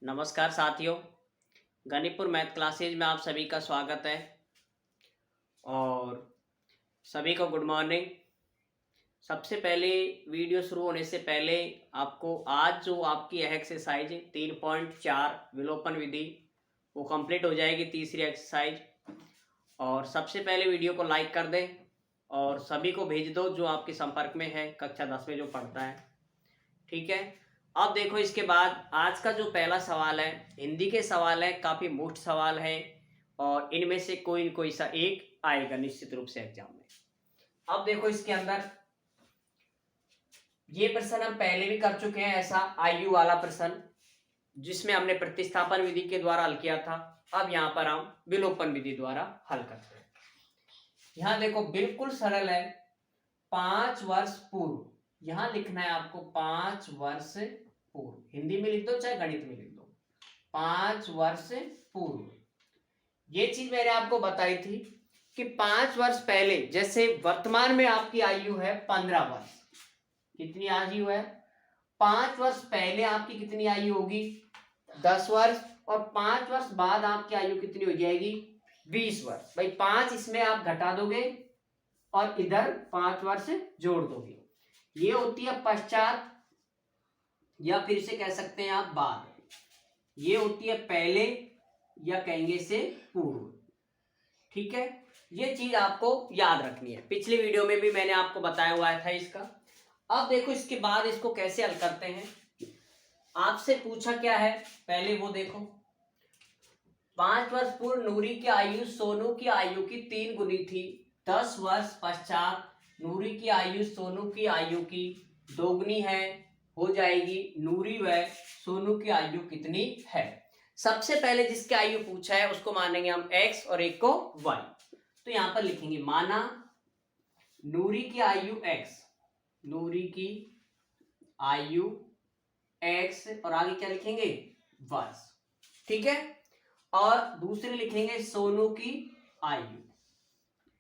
नमस्कार साथियों, गणितपुर math classes में आप सभी का स्वागत है और सभी को गुड मॉर्निंग। सबसे पहले वीडियो शुरू होने से पहले आपको आज जो आपकी एक्सरसाइज 3.4 विलोपन विधि वो कंप्लीट हो जाएगी, तीसरी एक्सरसाइज। और सबसे पहले वीडियो को लाइक कर दें और सभी को भेज दो जो आपके संपर्क में है, कक्षा 10 में जो पढ़ता है। ठीक है, अब देखो इसके बाद आज का जो पहला सवाल है हिंदी के सवाल है, काफ़ी मुश्किल सवाल है और इनमें से कोई न कोई सा एक आएगा निश्चित रूप से एग्जाम में। अब देखो इसके अंदर ये प्रश्न हम पहले भी कर चुके हैं, ऐसा आयु वाला प्रश्न जिसमें हमने प्रतिस्थापन विधि के द्वारा हल किया था। अब यहाँ पर हम विलोपन विधि द्वारा हल करते हैं। यहाँ देखो बिल्कुल सरल है, 5 वर्ष पूर्व, यहां लिखना है आपको 5 वर्ष पूर्व, हिंदी में लिख दो चाहे गणित में लिख दो, 5 वर्ष पूर्व। ये चीज मैंने आपको बताई थी कि 5 वर्ष पहले, जैसे वर्तमान में आपकी आयु है 15 वर्ष, कितनी आयु है? 5 वर्ष पहले आपकी कितनी आयु होगी? 10 वर्ष। और 5 वर्ष बाद आपकी आयु कितनी हो जाएगी? 20 वर्ष। भाई 5 इसमें आप घटा दोगे और इधर 5 वर्ष जोड़ दोगे, ये होती है पश्चात या फिर इसे कह सकते हैं आप बाद। ये होती है पहले या कहेंगे इसे पूर्व। ठीक है, ये चीज आपको याद रखनी है, पिछली वीडियो में भी मैंने आपको बताया हुआ था इसका। अब देखो इसके बाद इसको कैसे हल करते हैं, आपसे पूछा क्या है पहले वो देखो। 5 वर्ष पूर्व नूरी की आयु सोनू की आयु की 3 गुनी थी। 10 वर्ष पश्चात नूरी की आयु सोनू की आयु की 2 गुनी है, हो जाएगी। नूरी व सोनू की आयु कितनी है? सबसे पहले जिसकी आयु पूछा है उसको मानेंगे हम x और एक को y। तो यहां पर लिखेंगे माना नूरी की आयु x, नूरी की आयु x और आगे क्या लिखेंगे? वर्ष। ठीक है, और दूसरे लिखेंगे सोनू की आयु,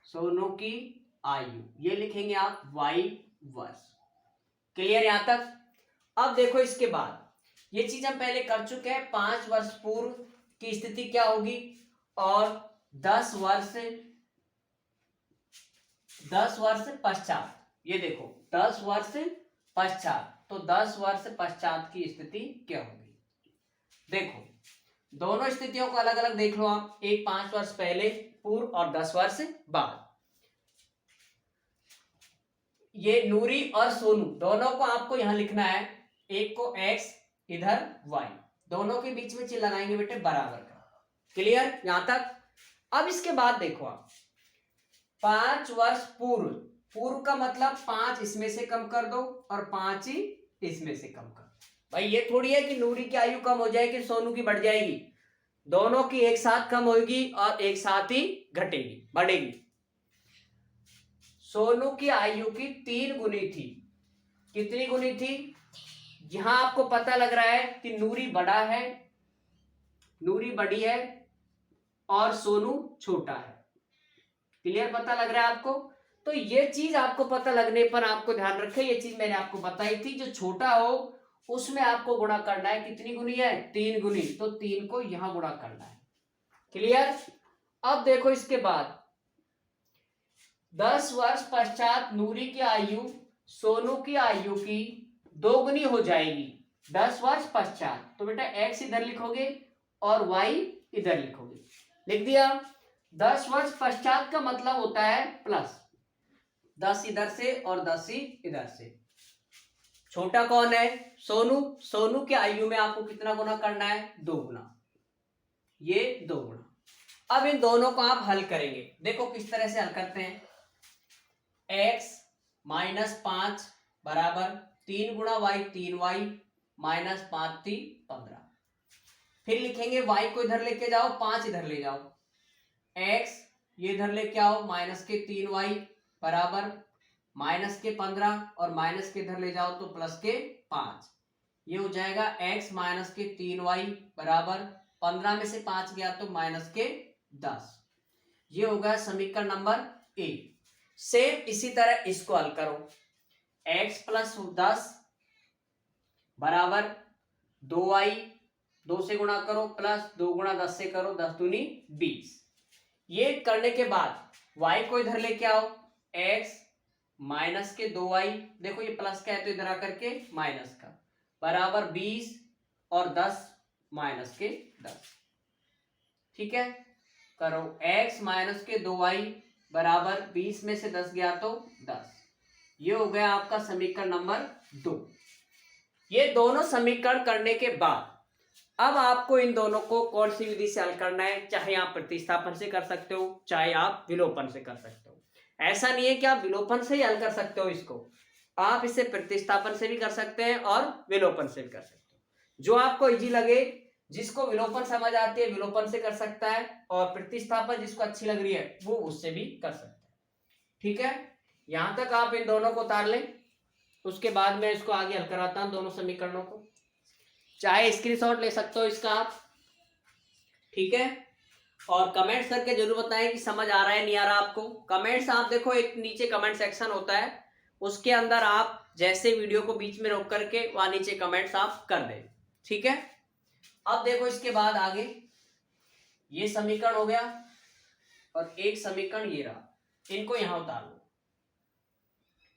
सोनू की आयु ये लिखेंगे आप y वर्ष। क्लियर यहां तक? अब देखो इसके बाद ये चीज हम पहले कर चुके हैं, 5 वर्ष पूर्व की स्थिति क्या होगी और 10 वर्ष पश्चात। ये देखो 10 वर्ष पश्चात, तो 10 वर्ष पश्चात की स्थिति क्या होगी? देखो दोनों स्थितियों को अलग अलग देख लो आप, एक 5 वर्ष पहले पूर्व और 10 वर्ष बाद। ये नूरी और सोनू दोनों को आपको यहां लिखना है, एक को x इधर y, दोनों के बीच में चिन्ह लगाएंगे बेटे बराबर का। क्लियर यहां तक? अब इसके बाद देखो आप 5 वर्ष पूर्व, पूर्व का मतलब 5 इसमें से कम कर दो और 5 ही इसमें से कम कर दो। भाई ये थोड़ी है कि नूरी की आयु कम हो जाएगी सोनू की बढ़ जाएगी, दोनों की एक साथ कम होगी और एक साथ ही घटेगी, बढ़ेगी। सोनू की आयु की 3 गुनी थी, कितनी गुनी थी? यहां आपको पता लग रहा है कि नूरी बड़ा है, नूरी बड़ी है और सोनू छोटा है। क्लियर पता लग रहा है आपको? तो ये चीज आपको पता लगने पर आपको ध्यान रखें, ये चीज मैंने आपको बताई थी, जो छोटा हो उसमें आपको गुणा करना है। कितनी गुनी है? 3 गुनी, तो 3 को यहां गुणा करना है। क्लियर? अब देखो इसके बाद 10 वर्ष पश्चात नूरी की आयु सोनू की आयु की 2 गुनी हो जाएगी 10 वर्ष पश्चात। तो बेटा x इधर लिखोगे और y इधर लिखोगे, लिख दिया। 10 वर्ष पश्चात का मतलब होता है प्लस 10 इधर से और 10 ही इधर से। छोटा कौन है? सोनू। सोनू की आयु में आपको कितना गुना करना है? 2 गुना, ये 2 गुना। अब इन दोनों को आप हल करेंगे, देखो किस तरह से हल करते हैं। x माइनस 5 बराबर 3 गुणा y 3y माइनस 5 थी 15। फिर लिखेंगे y को इधर लेके जाओ, 5 इधर ले जाओ, x ये इधर लेके आओ, माइनस के 3y बराबर माइनस के 15 और माइनस के इधर ले जाओ तो प्लस के 5। ये हो जाएगा x माइनस के 3y बराबर 15 में से 5 गया तो माइनस के 10। ये हो गया समीकरण नंबर 1। सेम इसी तरह इसको हल करो, x प्लस 10 बराबर 2y 2 से गुणा करो प्लस 2 गुणा 10 से करो, 10 दूनी 20। ये करने के बाद y को इधर लेके आओ, x माइनस के 2y, देखो ये प्लस का है तो इधर आकर के माइनस का, बराबर 20 और 10 माइनस के 10। ठीक है, करो x माइनस के 2y बराबर 20 में से 10 गया तो 10। ये हो गया आपका समीकरण नंबर 2। ये दोनों समीकरण करने के बाद अब आपको इन दोनों को कौन सी विधि से हल करना है, चाहे आप प्रतिस्थापन से कर सकते हो, चाहे आप विलोपन से कर सकते हो। ऐसा नहीं है कि आप विलोपन से ही हल कर सकते हो इसको, आप इसे प्रतिस्थापन से भी कर सकते हैं और विलोपन से भी कर सकते हो। जो आपको इजी लगे, जिसको विलोपन समझ आती है विलोपन से कर सकता है, और प्रतिस्थापन जिसको अच्छी लग रही है वो उससे भी कर सकता है। ठीक है, यहां तक आप इन दोनों को उतार लें, उसके बाद मैं इसको आगे हल कराता हूं दोनों समीकरणों को। चाहे स्क्रीनशॉट ले सकते हो इसका आप, ठीक है, और कमेंट्स करके जरूर बताएं कि समझ आ रहा है नहीं आ रहा आपको। कमेंट्स आप देखो, एक नीचे कमेंट सेक्शन होता है, उसके अंदर आप जैसे वीडियो को बीच में रोक करके वहां नीचे कमेंट्स आप कर दें। ठीक है, अब देखो इसके बाद आगे ये समीकरण हो गया और एक समीकरण ये रहा, इनको यहां उतार लो।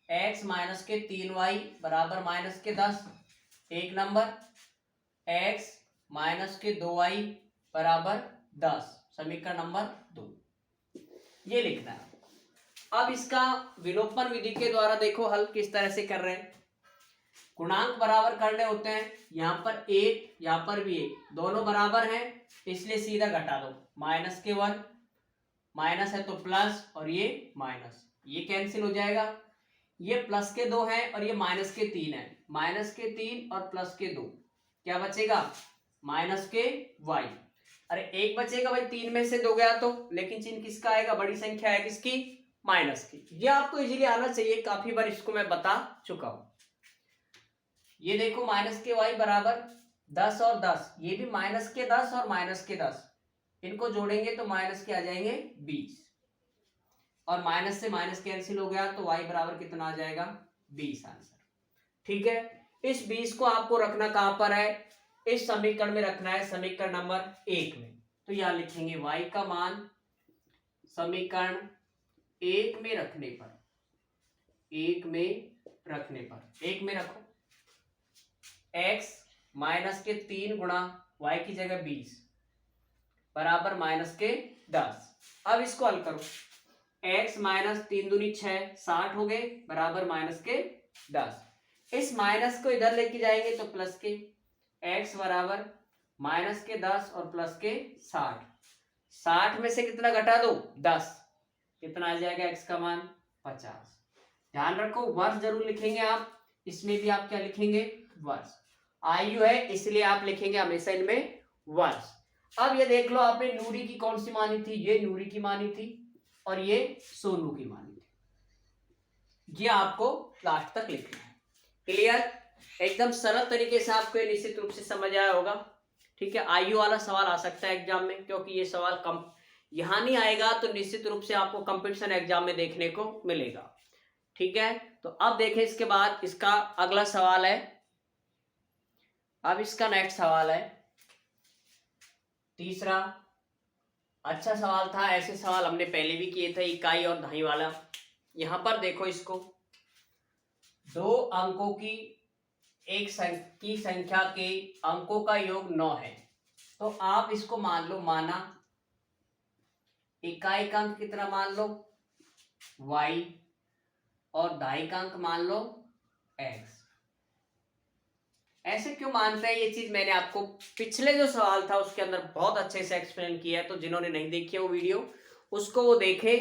x माइनस के 3y बराबर माइनस के 10, एक नंबर, x माइनस के 2y बराबर 10, समीकरण नंबर 2, ये लिखना है। अब इसका विलोपन विधि के द्वारा देखो हल किस तरह से कर रहे हैं। गुणांक बराबर करने होते हैं, यहाँ पर 1 यहाँ पर भी 1, दोनों बराबर हैं इसलिए सीधा घटा दो, माइनस के 1, माइनस है तो प्लस और ये माइनस, ये कैंसिल हो जाएगा। ये प्लस के 2 है और ये माइनस के 3 है, माइनस के 3 और प्लस के 2, क्या बचेगा, माइनस के y। अरे एक बचेगा भाई, 3 में से 2 गया तो, लेकिन चिन्ह किसका आएगा, बड़ी संख्या है किसकी, माइनस की। ये आपको इजीली आना चाहिए, काफी बार इसको मैं बता चुका हूं। ये देखो माइनस के y बराबर 10 और 10, ये भी माइनस के 10 और माइनस के 10, इनको जोड़ेंगे तो माइनस के आ जाएंगे 20, और माइनस से माइनस कैंसिल हो गया तो y बराबर कितना आ जाएगा, 20 आंसर। ठीक है, इस 20 को आपको रखना कहां पर है, इस समीकरण में रखना है, समीकरण नंबर 1 में। तो यहां लिखेंगे y का मान समीकरण 1 में रखने पर, 1 में रखो, x माइनस के 3 गुणा y की जगह 20 बराबर माइनस के 10। अब इसको हल करो, x माइनस 3 दूनी 6, 60 हो गए बराबर माइनस के 10। इस माइनस को इधर लेके जाएंगे तो प्लस के, x बराबर माइनस के 10 और प्लस के 60, 60 में से कितना घटा दो, 10, कितना आ जाएगा x का मान 50। ध्यान रखो वर्ष जरूर लिखेंगे आप, इसमें भी आप क्या लिखेंगे, वर्ष। आयु है इसलिए आप लिखेंगे हमेशा इनमें वर्ष। अब ये देख लो, आपने नूरी की कौन सी मानी थी, ये नूरी की मानी थी और ये सोनू की मानी थी, ये आपको लास्ट तक लिखना है। क्लियर, एकदम सरल तरीके से आपको निश्चित रूप से समझ आया होगा। ठीक है, आयु वाला सवाल आ सकता है एग्जाम में, क्योंकि ये सवाल कम यहां नहीं आएगा तो निश्चित रूप से आपको कंपटीशन एग्जाम में देखने को मिलेगा। ठीक है, तो अब देखें इसके बाद इसका अगला सवाल है, अब इसका नेक्स्ट सवाल है तीसरा। अच्छा सवाल था, ऐसे सवाल हमने पहले भी किए थे, इकाई और दहाई वाला। यहां पर देखो इसको, 2 अंकों की एक संख्या के अंकों का योग 9 है, तो आप इसको मान लो, माना इकाई का अंक कितना मान लो y और दहाई का अंक मान लो x। ऐसे क्यों मानते हैं, ये चीज मैंने आपको पिछले जो सवाल था उसके अंदर बहुत अच्छे से एक्सप्लेन किया है, तो जिन्होंने नहीं देखी है वो वीडियो उसको वो देखे,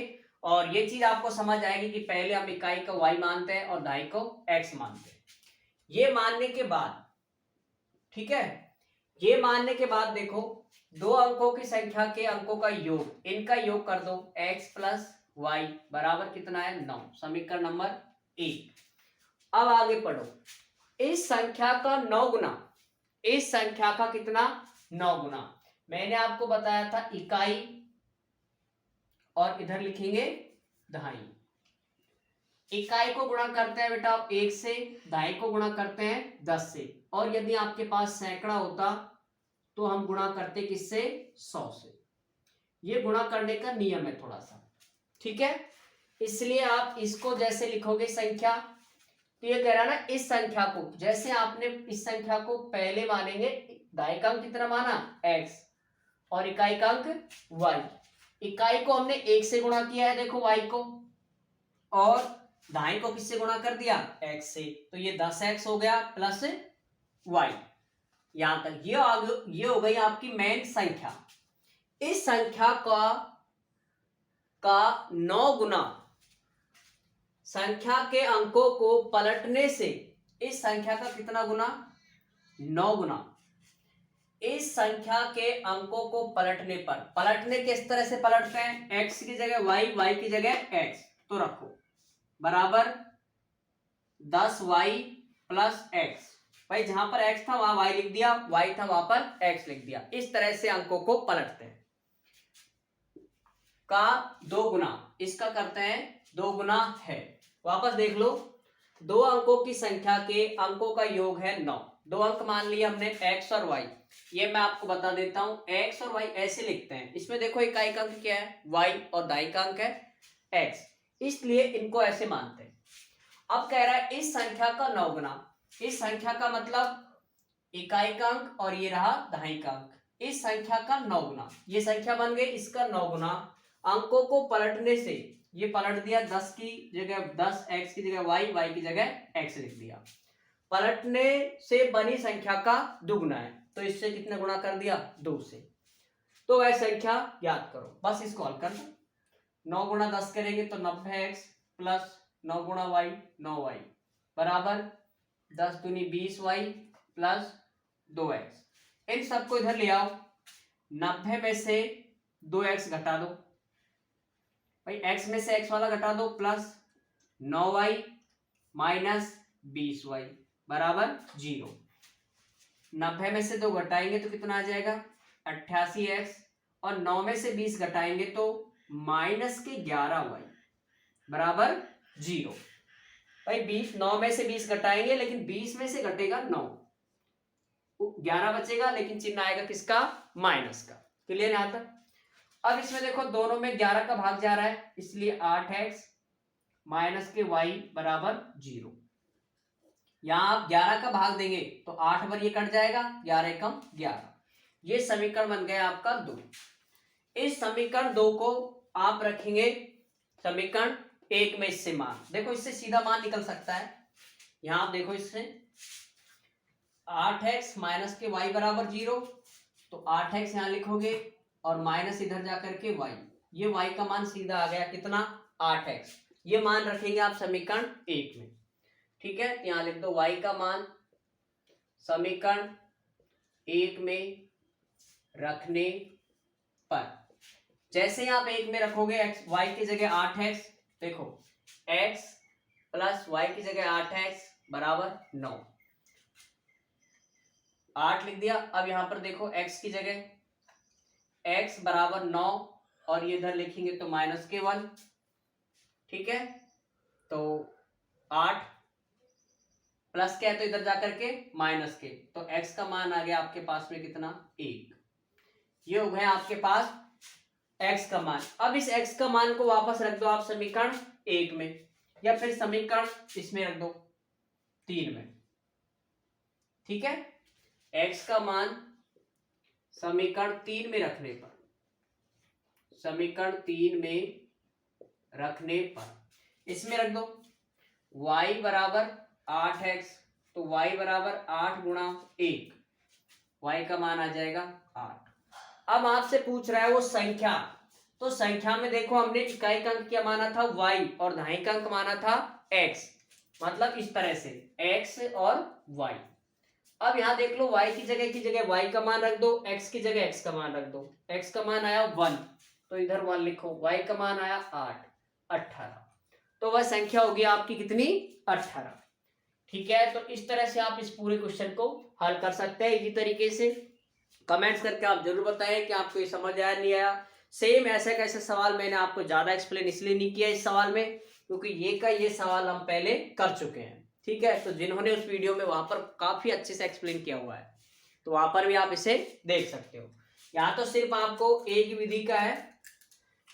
और ये चीज आपको समझ आएगी कि पहले हम इकाई को y मानते हैं और दहाई को x मानते हैं। ये मानने के बाद, ठीक है, ये मानने के बाद देखो 2 अंकों की संख्या के अंकों का योग, इनका योग कर दो, x प्लस y बराबर कितना है 9, समीकरण नंबर 1। अब आगे पढ़ो, इस संख्या का 9 गुना, इस संख्या का कितना 9 गुना, मैंने आपको बताया था इकाई और इधर लिखेंगे दहाई। इकाई को गुणा करते हैं बेटा आप 1 से, दहाई को गुणा करते हैं 10 से, और यदि आपके पास सैकड़ा होता तो हम गुणा करते किससे? 100 से। ये गुणा करने का नियम है थोड़ा सा, ठीक है। इसलिए आप इसको जैसे लिखोगे संख्या, तो ये कह रहा ना इस संख्या को, जैसे आपने इस संख्या को पहले मानेंगे, दायिकांक कितना माना? x, और इकाई का अंक y। इकाई को हमने 1 से गुणा किया है देखो y को, और दाएं को किससे गुणा कर दिया? x से। तो ये 10x हो गया प्लस y। यहां तक ये हो गई आपकी मेन संख्या। इस संख्या का 9 गुना, संख्या के अंकों को पलटने से इस संख्या का कितना गुना? 9 गुना। इस संख्या के अंकों को पलटने पर, पलटने किस तरह से पलटते हैं? x की जगह y, y की जगह x, तो रखो बराबर 10y प्लस x। भाई जहां पर x था वहां y लिख दिया, y था वहां पर x लिख दिया। इस तरह से अंकों को पलटते हैं। का 2 गुना, इसका करते हैं 2 गुना है। वापस देख लो, 2 अंकों की संख्या के अंकों का योग है 9। 2 अंक मान लिए हमने x और y। ये मैं आपको बता देता हूं, x और y ऐसे लिखते हैं। इसमें देखो इकाई का अंक क्या है? y, और दायीं का अंक है x, इसलिए इनको ऐसे मानते हैं। अब कह रहा है इस संख्या का 9 गुना। इस संख्या का मतलब इकाई का अंक और ये रहा दायीं का अंक। इस संख्या का 9 गुना, ये संख्या बन गई, इसका 9 गुना। अंकों को पलटने से ये पलट दिया, 10 की जगह 10, x की जगह y, y की जगह x लिख दिया। पलटने से बनी संख्या का दुगुना है, तो इससे कितने गुणा कर दिया? 2 से। तो वह संख्या याद करो, बस इसको हल कर दो। 9 गुणा 10 करेंगे तो 90x प्लस 9 गुणा y 9y बराबर 10 दूनी 20y प्लस 2x। इन सबको इधर ले आओ, 90 में से 2x घटा दो, भाई x में से x वाला घटा दो, प्लस 9y माइनस 20y बराबर 0। 90 में से 2 घटाएंगे तो कितना आ जाएगा? 88x, और 9 में से 20 घटाएंगे तो माइनस के 11y बराबर 0। भाई 9 में से 20 घटाएंगे, लेकिन 20 में से घटेगा 9, 11 बचेगा, लेकिन चिन्ह आएगा किसका? माइनस का। क्लियर यहां तक? अब इसमें देखो दोनों में 11 का भाग जा रहा है, इसलिए 8x माइनस के y बराबर 0। यहां आप 11 का भाग देंगे तो 8 बार ये कट जाएगा, 11 एकम 11। ये समीकरण बन गया आपका 2। इस समीकरण 2 को आप रखेंगे समीकरण 1 में। इससे मान देखो, इससे सीधा मान निकल सकता है। यहां आप देखो, इससे 8x माइनस के y बराबर 0, तो 8x यहां लिखोगे और माइनस इधर जाकर के y, ये y का मान सीधा आ गया कितना? 8x। ये मान रखेंगे आप समीकरण 1 में, ठीक है। यहां लिख दो y का मान समीकरण 1 में रखने पर, जैसे ही आप 1 में रखोगे x, y की जगह 8x, देखो x प्लस y की जगह 8x बराबर 9, 8 लिख दिया। अब यहां पर देखो x की जगह x बराबर 9, और ये इधर लिखेंगे तो माइनस के 1, ठीक है। तो 8 प्लस क्या है तो इधर जाकर के माइनस के, तो x का मान आ गया आपके पास में कितना? 1। ये हो गया आपके पास x का मान। अब इस x का मान को वापस रख दो आप समीकरण 1 में, या फिर समीकरण इसमें रख दो 3 में, ठीक है। x का मान समीकरण 3 में रखने पर, समीकरण 3 में रखने पर इसमें रख दो y बराबर 8x, तो y बराबर 8 गुणा 1, y का मान आ जाएगा 8। अब आपसे पूछ रहा है वो संख्या, तो संख्या में देखो हमने इकाई का अंक क्या माना था? y, और दायीं का अंक माना था x, मतलब इस तरह से x और y। अब यहां देख लो y की जगह y का मान रख दो, x की जगह x का मान रख दो। x का मान आया 1, तो इधर 1 लिखो, y का मान आया 8, 18, तो वह संख्या होगी आपकी कितनी? 18, ठीक है। तो इस तरह से आप इस पूरे क्वेश्चन को हल कर सकते हैं इसी तरीके से। कमेंट्स करके आप जरूर बताएं कि आपको ये समझ आया नहीं आया। सेम ऐसे कैसे सवाल मैंने आपको ज्यादा एक्सप्लेन इसलिए नहीं किया इस सवाल में, क्योंकि ये सवाल हम पहले कर चुके हैं, ठीक है। तो जिन्होंने उस वीडियो में वहां पर काफी अच्छे से एक्सप्लेन किया हुआ है, तो वहां पर भी आप इसे देख सकते हो। यहाँ तो सिर्फ आपको एक विधि का है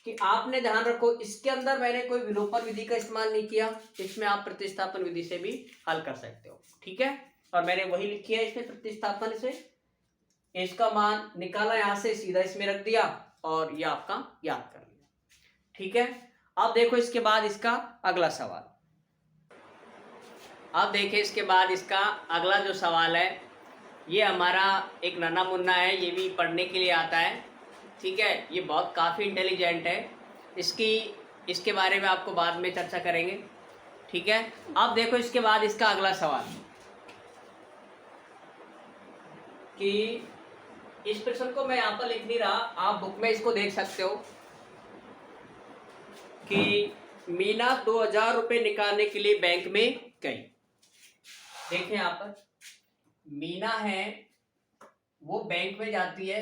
कि आपने ध्यान रखो, इसके अंदर मैंने कोई विलोपन विधि का इस्तेमाल नहीं किया, इसमें आप प्रतिस्थापन विधि से भी हल कर सकते हो, ठीक है। और मैंने वही लिखी है इसमें प्रतिस्थापन से, इसका मान निकाला यहां से, सीधा इसमें रख दिया और ये आपका याद कर लिया, ठीक है। अब देखो इसके बाद इसका अगला सवाल, अब देखिए इसके बाद इसका अगला जो सवाल है, ये हमारा एक नन्हा मुन्ना है, ये भी पढ़ने के लिए आता है, ठीक है। ये बहुत काफ़ी इंटेलिजेंट है, इसके बारे में आपको बाद में चर्चा करेंगे, ठीक है। अब देखो इसके बाद इसका अगला सवाल कि इस प्रश्न को मैं यहाँ पर लिख नहीं रहा, आप बुक में इसको देख सकते हो कि मीना 2000 रुपये निकालने के लिए बैंक में गई। देखें यहाँ पर मीना है, वो बैंक में जाती है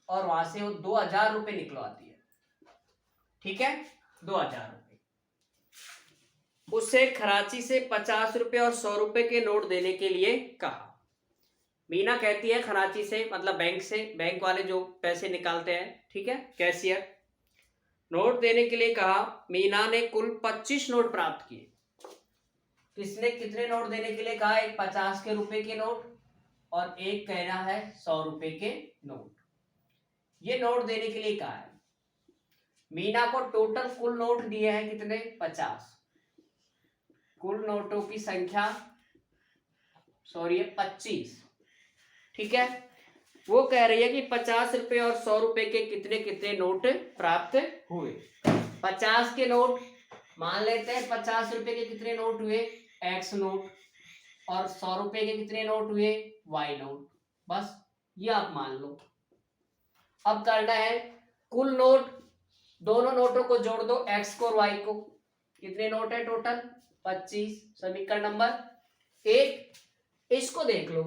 और वहां से वो 2000 रुपये निकलवाती है, ठीक है। 2000 रुपये, उससे खराची से 50 रुपये और 100 रुपये के नोट देने के लिए कहा। मीना कहती है खराची से, मतलब बैंक से, बैंक वाले जो पैसे निकालते हैं, ठीक है, कैशियर, नोट देने के लिए कहा। मीना ने कुल 25 नोट प्राप्त किए। किसने कितने नोट देने के लिए कहा? एक 50 के रुपए के नोट और एक कहना है 100 रुपए के नोट। ये नोट देने के लिए कहा है। मीना को टोटल कुल नोट दिए हैं कितने? 50। कुल नोटों की संख्या 25, ठीक है। वो कह रही है कि 50 रुपए और 100 रुपए के कितने कितने नोट प्राप्त हुए। 50 के नोट मान लेते हैं, 50 रुपए के कितने नोट हुए? X नोट, और 100 रुपए के कितने नोट हुए? Y note. बस ये आप मान लो। अब करना है कुल नोट, दोनों नोटों को जोड़ दो, X को और Y को। कितने नोट है टोटल? 25। समीकरण नंबर 1। इसको देख लो,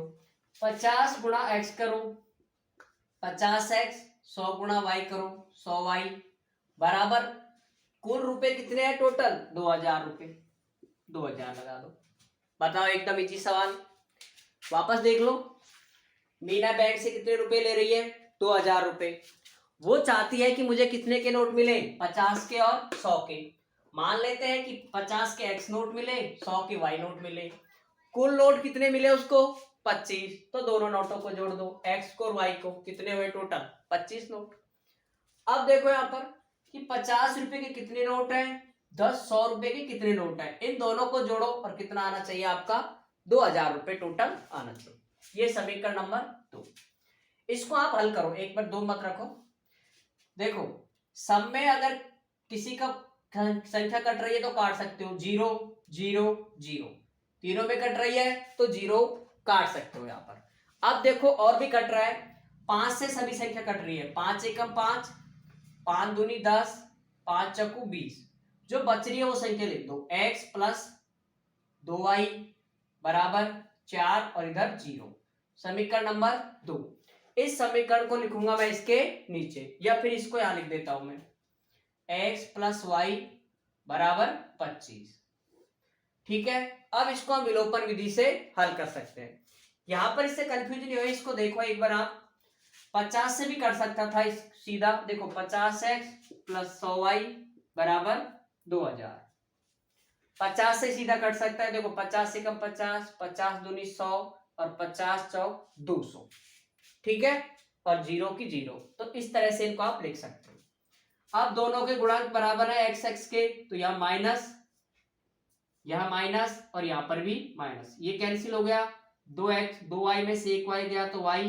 50 गुणा X करो 50X, 100 गुणा Y करो 100Y, बराबर कुल रुपए कितने हैं टोटल? 2000 रुपए। 2000 लगा दो। बताओ, एकदम इजी सवाल। वापस देख लो, मीना बैंक से कितने रुपए ले रही है? 2000 रुपए। वो चाहती है कि मुझे कितने के नोट मिले? 50 के और 100 के। मान लेते हैं कि 50 के X नोट मिले, 100 के Y नोट मिले। कुल नोट कितने मिले उसको? 25। तो दोनों नोटों को जोड़ दो, X को और Y को। कितने हुए टोटल? 25 नोट। अब देखो यहाँ पर कि 50 रुपए के कितने नोट हैं, 10, 100 रुपए के कितने नोट हैं, इन दोनों को जोड़ो और कितना आना चाहिए आपका? 2000 रुपए टोटल आना चाहिए। ये समीकरण नंबर 2। इसको आप हल करो, एक बार 2 मत रखो। देखो, सब में अगर किसी का संख्या कट रही है तो काट सकते हो, 0 0 0। तीनों में कट रही है तो 0 काट सकते हो यहाँ पर। अब देखो और भी कट रहा है, 5 से सभी संख्या कट रही है। 5 एकम 5, 5 दूनी 10, 5 चक्कू 20। जो बच रही है वो संख्या लिख दो, X प्लस 2Y बराबर 4 और इधर 0। समीकरण नंबर 2। इस समीकरण को लिखूंगा मैं इसके नीचे, या फिर इसको यहां लिख देता हूं मैं, X प्लस Y बराबर 25, ठीक है। अब इसको हम विलोपन विधि से हल कर सकते हैं। यहां पर इससे कंफ्यूजन नहीं हो, इसको देखो एक बार आप, 50 से भी कर सकता था इस सीधा। देखो 50X प्लस 100Y बराबर 2000। 50 से सीधा कट सकता है। देखो 50 से कम 50, 50 दूनी 100 और 50 चौक 200, ठीक है। और 0 की 0। तो इस तरह से इनको आप लिख सकते हो। अब दोनों के गुणांक बराबर है x x के, तो यहाँ माइनस, यहाँ माइनस और यहाँ पर भी माइनस। ये कैंसिल हो गया, 2x 2y में से 1y गया तो y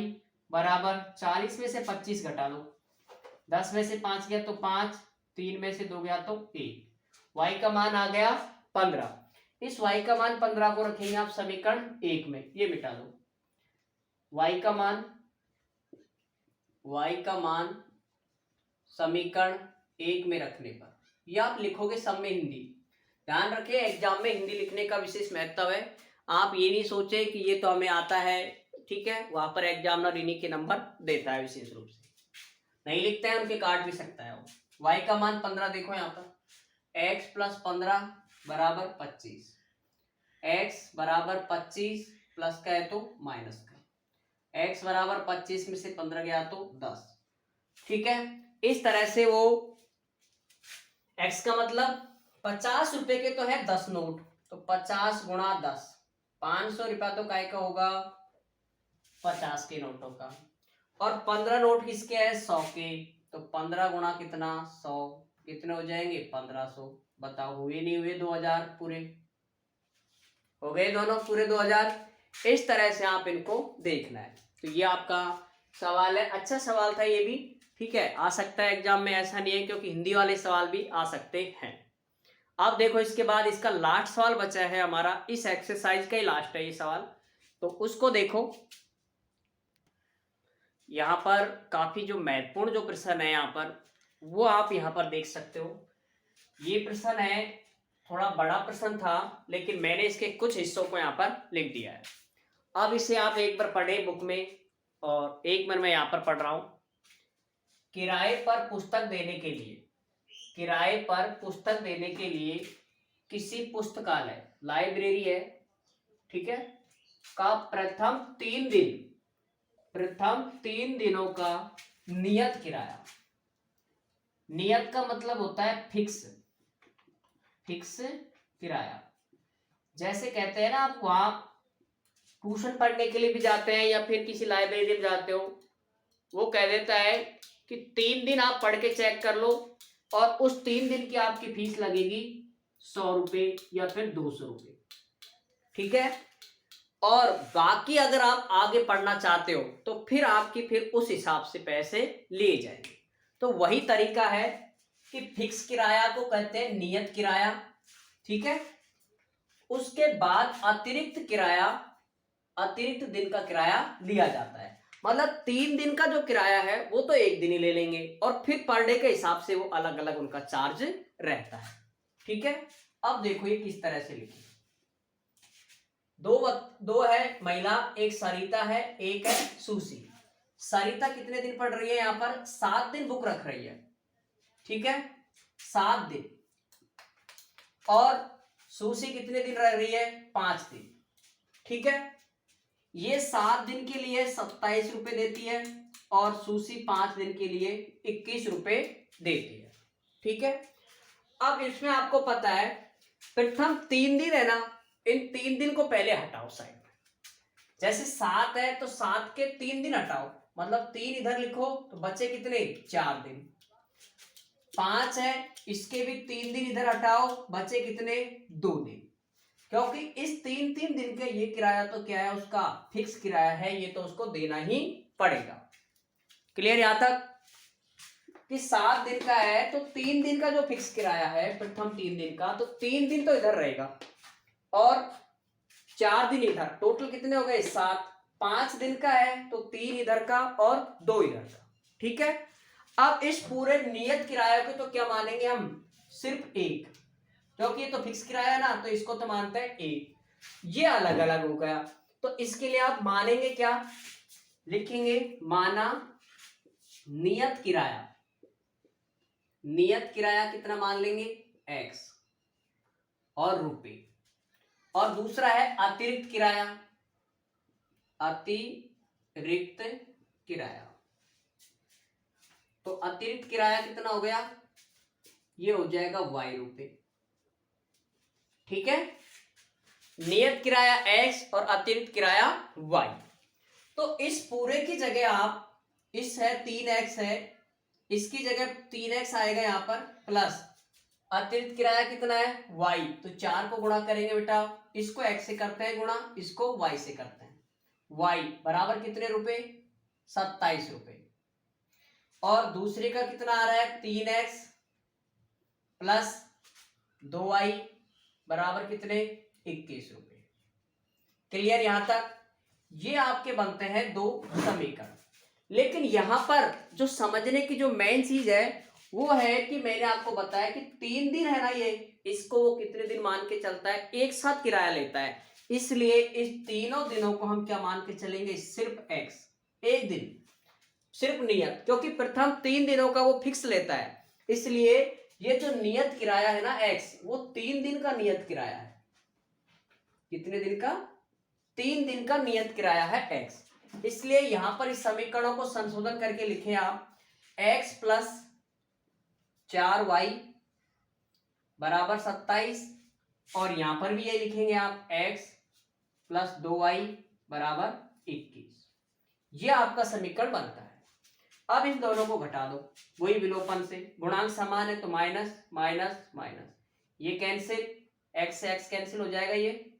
बराबर 40 में से 25 घटा लो, 10 में से 5 गया तो 5, 3 में से 2 गया तो 1। y का मान आ गया 15। इस y का मान 15 को रखेंगे आप समीकरण 1 में, ये मिटा दो। y का मान समीकरण 1 में रखने पर, ये आप लिखोगे सब में हिंदी। ध्यान रखें, एग्जाम में हिंदी लिखने का विशेष महत्व है। आप ये नहीं सोचे कि ये तो हमें आता है, ठीक है। वहां पर एग्जामिनर इन्हीं के नंबर देता है विशेष रूप से, नहीं लिखते हैं उनके काट भी सकता है वो। y का मान 15, देखो यहाँ पर x प्लस 15 बराबर 25, x बराबर 25 प्लस का है तो माइनस का, x बराबर 25 में से 15 गया तो 10। ठीक है, इस तरह से वो x का मतलब 50 रुपए के तो है 10 नोट, तो 50 गुणा 10, 500 रुपया तो काय का होगा, 50 के नोटों का। और 15 नोट किसके है, 100 के, तो 15 गुणा कितना 100, कितने हो जाएंगे 1500। बताओ हुए नहीं हुए 2000 पूरे, हो गए दोनों पूरे 2000। इस तरह से आप इनको देखना है। तो ये आपका सवाल है, अच्छा सवाल था ये भी। ठीक है, आ सकता है एग्जाम में, ऐसा नहीं है, क्योंकि हिंदी वाले सवाल भी आ सकते हैं। अब देखो इसके बाद इसका लास्ट सवाल बचा है हमारा, इस एक्सरसाइज का ही लास्ट है ये सवाल, तो उसको देखो। यहाँ पर काफी जो महत्वपूर्ण जो प्रश्न है यहाँ पर, वो आप यहाँ पर देख सकते हो। ये प्रश्न है, थोड़ा बड़ा प्रश्न था, लेकिन मैंने इसके कुछ हिस्सों को यहाँ पर लिख दिया है। अब इसे आप एक बार पढ़े बुक में, और एक बार मैं यहाँ पर पढ़ रहा हूं। किराए पर पुस्तक देने के लिए, किराए पर पुस्तक देने के लिए किसी पुस्तकालय, लाइब्रेरी है, ठीक है, का प्रथम 3 दिनों का नियत किराया, नियत का मतलब होता है फिक्स, फिक्स किराया। जैसे कहते हैं ना, आप वहां ट्यूशन पढ़ने के लिए भी जाते हैं या फिर किसी लाइब्रेरी में जाते हो, वो कह देता है कि 3 दिन आप पढ़ के चेक कर लो, और उस 3 दिन की आपकी फीस लगेगी 100 रुपए या फिर 200 रुपए। ठीक है, और बाकी अगर आप आगे पढ़ना चाहते हो तो फिर आपकी फिर उस हिसाब से पैसे लिए जाएंगे। तो वही तरीका है कि फिक्स किराया को कहते हैं नियत किराया। ठीक है, उसके बाद अतिरिक्त किराया, अतिरिक्त दिन का किराया लिया जाता है। मतलब 3 दिन का जो किराया है वो तो एक दिन ही ले लेंगे, और फिर पर डे के हिसाब से वो अलग अलग उनका चार्ज रहता है। ठीक है, अब देखो ये किस तरह से लिखे। दो है महिला, एक सरिता है, एक है सुशी। सरिता कितने दिन पढ़ रही है, यहाँ पर 7 दिन बुक रख रही है। ठीक है, 7 दिन। और सुशी कितने दिन रह रही है, 5 दिन। ठीक है, ये 7 दिन के लिए 27 रुपए देती है, और सुशी 5 दिन के लिए 21 रुपए देती है। ठीक है, अब इसमें आपको पता है प्रथम 3 दिन है ना, इन 3 दिन को पहले हटाओ साइड में। जैसे 7 है तो 7 के 3 दिन हटाओ, मतलब 3 इधर लिखो, तो बचे कितने, 4 दिन। 5 है, इसके भी 3 दिन इधर हटाओ, बचे कितने, 2 दिन। क्योंकि इस 3 दिन के ये किराया तो क्या है, उसका फिक्स किराया है, ये तो उसको देना ही पड़ेगा। क्लियर यहां तक कि 7 दिन का है तो 3 दिन का जो फिक्स किराया है प्रथम 3 दिन का, तो 3 दिन तो इधर रहेगा और 4 दिन इधर, टोटल कितने हो गए 7। 5 दिन का है तो 3 इधर का और 2 इधर का। ठीक है, अब इस पूरे नियत किराया को तो क्या मानेंगे हम, सिर्फ 1, क्योंकि ये तो फिक्स किराया है ना, तो इसको तो मानते हैं 1। ये अलग अलग हो गया, तो इसके लिए आप मानेंगे क्या, लिखेंगे माना नियत किराया। नियत किराया कितना मान लेंगे, x और रुपए। और दूसरा है अतिरिक्त किराया, अतिरिक्त किराया। तो अतिरिक्त किराया कितना हो गया, ये हो जाएगा y रुपए। ठीक है, नियत किराया x और अतिरिक्त किराया y। तो इस पूरे की जगह आप, इस है 3x है, इसकी जगह 3x आएगा यहाँ पर, प्लस अतिरिक्त किराया कितना है y, तो 4 को गुणा करेंगे बेटा, इसको x से करते हैं गुणा, इसको y से करते हैं। y बराबर कितने रुपए, 27 रुपए। और दूसरे का कितना आ रहा है, 3x प्लस 2y बराबर कितने, 21 रुपए। क्लियर यहां तक, ये आपके बनते हैं 2 समीकरण। लेकिन यहां पर जो समझने की जो मेन चीज है वो है कि मैंने आपको बताया कि 3 दिन है ना ये, इसको वो कितने दिन मान के चलता है, एक साथ किराया लेता है, इसलिए इस तीनों दिनों को हम क्या मान के चलेंगे, सिर्फ x, एक दिन सिर्फ नियत, क्योंकि प्रथम 3 दिनों का वो फिक्स लेता है, इसलिए ये जो नियत किराया है ना x, वो 3 दिन का नियत किराया है। कितने दिन का, 3 दिन का नियत किराया है x। इसलिए यहां पर इस समीकरणों को संशोधन करके लिखे आप x प्लस 4y बराबर 27, और यहां पर भी ये लिखेंगे आप x प्लस 2y बराबर 21। ये आपका समीकरण बनता है। अब इन दोनों को घटा दो वही विलोपन से, गुणांक समान है तो माइनस माइनस माइनस, ये कैंसिल, x से x कैंसिल हो जाएगा ये,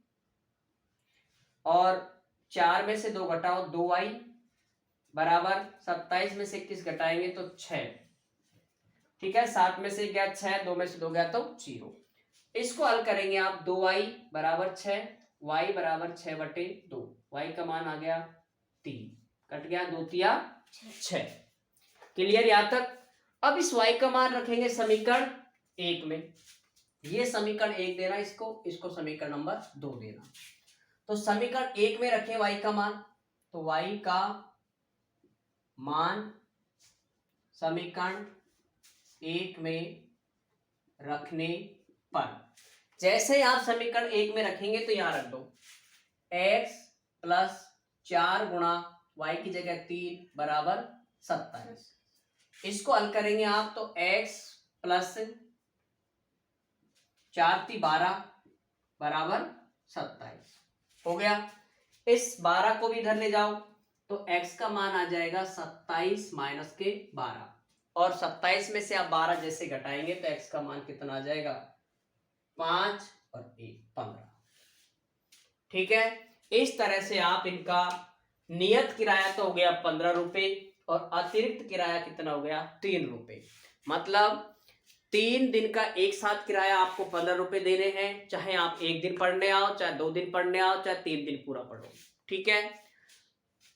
और 4 में से 2 घटाओ 2y बराबर 27 में से 21 घटाएंगे तो 6, ठीक है। 7 में से गया 6, 2 में से 2 गया तो 0। इसको हल करेंगे आप, 2y बराबर 6, y बराबर 6/2, y का मान आ गया 3, कट गया 2 तिया 6। क्लियर यहाँ तक। अब इस y का मान रखेंगे समीकरण 1 में, ये समीकरण 1 देना, इसको समीकरण नंबर 2 देना। तो समीकरण 1 में रखें y का मान, तो y का मान समीकरण 1 में रखने पर, जैसे आप समीकरण 1 में रखेंगे तो यहां रख दो x प्लस 4 गुणा y की जगह 3 बराबर 27। इसको हल करेंगे आप तो x प्लस 4 × 12 बराबर 27 हो गया। इस 12 को भी इधर ले जाओ तो x का मान आ जाएगा 27 माइनस के 12, और 27 में से आप 12 जैसे घटाएंगे तो x का मान कितना आ जाएगा, 5 और 1 15। ठीक है। इस तरह से आप इनका नियत किराया तो हो गया 15 रुपए, और अतिरिक्त किराया कितना हो गया, 3 रुपए। मतलब 3 दिन का एक साथ किराया आपको 15 रुपए देने हैं, चाहे आप 1 दिन पढ़ने आओ, चाहे 2 दिन पढ़ने आओ, चाहे 3 दिन पूरा पढ़ो। ठीक है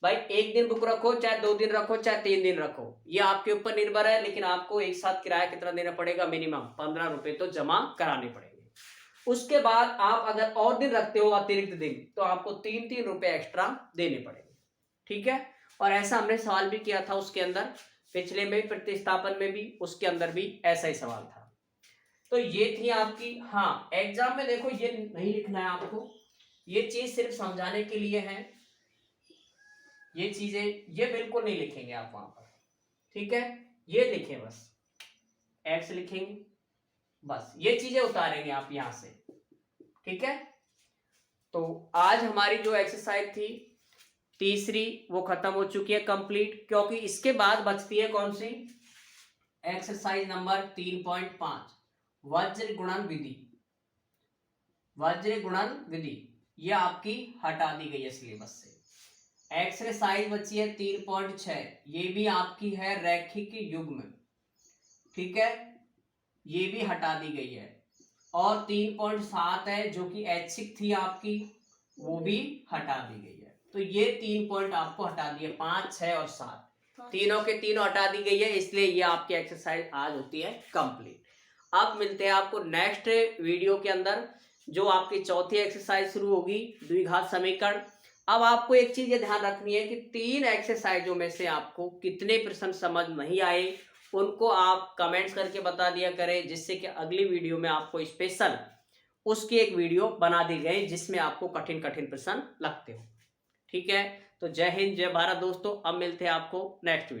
भाई, 1 दिन बुक रखो, चाहे 2 दिन रखो, चाहे 3 दिन रखो, ये आपके ऊपर निर्भर है, लेकिन आपको एक साथ किराया कितना देना पड़ेगा, मिनिमम 15 रुपए तो जमा कराने पड़ेंगे। उसके बाद आप अगर और दिन रखते हो अतिरिक्त दिन, तो आपको 3-3 रुपए एक्स्ट्रा देने पड़ेंगे। ठीक है। और ऐसा हमने सवाल भी किया था उसके अंदर, पिछले में प्रतिस्थापन में भी, उसके अंदर भी ऐसा ही सवाल था। तो ये थी आपकी, हाँ एग्जाम में देखो ये नहीं लिखना है आपको, ये चीज सिर्फ समझाने के लिए है, ये चीजें ये बिल्कुल नहीं लिखेंगे आप वहां पर। ठीक है, ये लिखें बस, एक्स लिखेंगे बस, ये चीजें उतारेंगे आप यहां से। ठीक है, तो आज हमारी जो एक्सरसाइज थी तीसरी वो खत्म हो चुकी है कंप्लीट, क्योंकि इसके बाद बचती है कौन सी, एक्सरसाइज नंबर 3.5 वज्र गुणन विधि। वज्र गुणन विधि ये आपकी हटा दी गई है सिलेबस से। एक्सरसाइज बची है 3.6, ये भी आपकी है रैखिक युग्म। ठीक है, ये भी हटा दी गई है। और 3.7 है जो कि ऐच्छिक थी आपकी, वो भी हटा दी गई है। तो ये 3 पॉइंट आपको हटा दिए, 5, 6 और 7 तीनों के तीनों हटा दी गई है, इसलिए ये आपकी एक्सरसाइज आज होती है कंप्लीट। अब मिलते हैं आपको नेक्स्ट वीडियो के अंदर, जो आपकी चौथी एक्सरसाइज शुरू होगी, द्विघात समीकरण। अब आपको एक चीज ये ध्यान रखनी है कि 3 एक्सरसाइजों में से आपको कितने प्रश्न समझ नहीं आए, उनको आप कमेंट्स करके बता दिया करें, जिससे कि अगली वीडियो में आपको स्पेशल उसकी एक वीडियो बना दी गई जिसमें आपको कठिन कठिन प्रश्न लगते हो। ठीक है, तो जय हिंद जय भारत दोस्तों। अब मिलते हैं आपको नेक्स्ट वीडियो।